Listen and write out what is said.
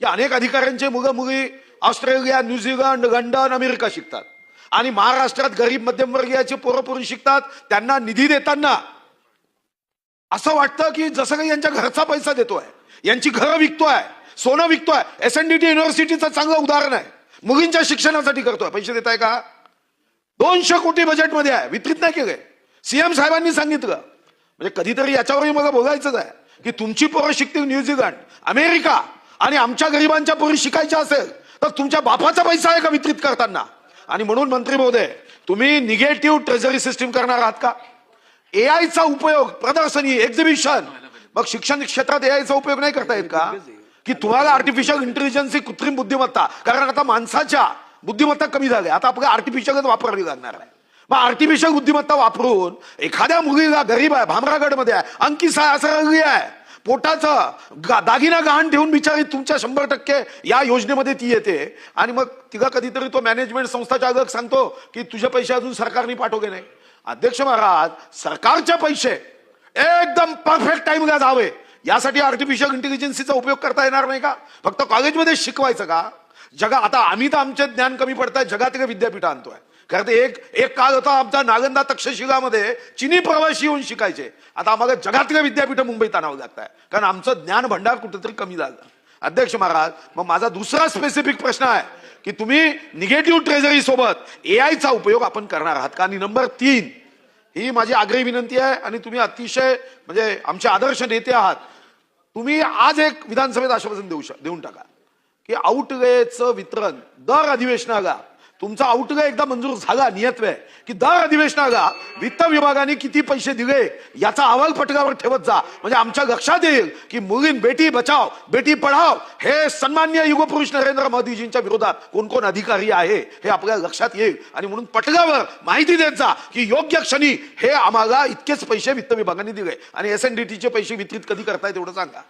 या अनेक अधिकाऱ्यांचे मुली ऑस्ट्रेलिया, न्यूझीलंड, लंडन, अमेरिका शिकतात आणि महाराष्ट्रात गरीब मध्यमवर्गीयाचे पोरं शिकतात. त्यांना निधी देताना असं वाटतं की जसं काही यांच्या घरचा पैसा देतोय, यांची घरं विकतोय, सोनं विकतोय. SNDT युनिव्हर्सिटीचं चांगलं उदाहरण आहे. मुलींच्या शिक्षणासाठी करतोय. पैसे देताय का? 200 कोटी बजेटमध्ये आहे, वितरित नाही केलंय. CM साहेबांनी सांगितलं. म्हणजे कधीतरी याच्यावरही मला बोलायचंच आहे की तुमची पोरं शिकतील न्यूझीलंड, अमेरिका आणि आमच्या गरिबांच्या पोरी शिकायच्या असेल तर तुमच्या बापाचा पैसा आहे का वितरित करताना? आणि म्हणून मंत्री महोदय, तुम्ही निगेटिव्ह ट्रेझरी सिस्टीम करणार आहात का? AI चा उपयोग, प्रदर्शनी, एक्झिबिशन, मग शिक्षण क्षेत्रात AI चा उपयोग नाही करता येत का? की तुम्हाला आर्टिफिशियल इंटेलिजन्स, कृत्रिम बुद्धिमत्ता, कारण आता माणसाच्या बुद्धिमत्ता कमी झाली, आता आपल्याला आर्टिफिशियलच वापरावी लागणार आहे. मग आर्टिफिशियल बुद्धिमत्ता वापरून एखाद्या मुलीला, गरीब आहे, भामरागडमध्ये आहे, अंकिसा असं रंगली आहे, पोटाचं दागिना गहाण ठेवून बिचारी तुमच्या 100% या योजनेमध्ये ती येते आणि मग तिला कधीतरी तो मॅनेजमेंट संस्थाच्या अगं सांगतो की तुझे पैसे अजून सरकारने पाठवले नाही. अध्यक्ष महाराज, सरकारचे पैसे एकदम परफेक्ट टाइमला जावे यासाठी आर्टिफिशियल इंटेलिजन्सचा उपयोग करता येणार नाही का? फक्त कॉलेजमध्ये शिकवायचं का? आता आम्ही तर आमचे ज्ञान कमी पडताय, जगातील विद्यापीठ आणतोय. कारण ते एक काळ होता आमचा नालंदा, तक्षशिलामध्ये चिनी प्रवासी येऊन शिकायचे. आता आम्हाला जगातल्या विद्यापीठ मुंबईत आणावं लागत आहे, कारण आमचं ज्ञान भंडार कुठेतरी कमी झालं. अध्यक्ष महाराज, मग माझा दुसरा स्पेसिफिक प्रश्न आहे की तुम्ही निगेटिव्ह ट्रेझरी सोबत AI चा उपयोग आपण करणार आहात का? आणि नंबर 3, ही माझी आग्रही विनंती आहे आणि तुम्ही अतिशय म्हणजे आमचे आदर्श नेते आहात. तुम्ही आज एक विधानसभेत आश्वासन देऊन टाका की आउटलेचं वितरण दर अधिवेशनाला, तुमचा आउटले एकदा मंजूर झाला, नियत आहे की दर अधिवेशनाला वित्त विभागाने किती पैसे दिले याचा अहवाल पटलावर ठेवत जा. म्हणजे आमच्या लक्षात येईल की मुलीं बेटी बचाव बेटी पढाव हे सन्माननीय युगपुरुष नरेंद्र मोदीजींच्या विरोधात कोण कोण अधिकारी आहे हे आपल्याला लक्षात येईल. आणि म्हणून पटलावर माहिती देत जा की योग्य क्षणी हे आम्हाला इतकेच पैसे वित्त विभागाने दिले आणि SNDTचे पैसे वितरित कधी करतायत एवढं सांगा.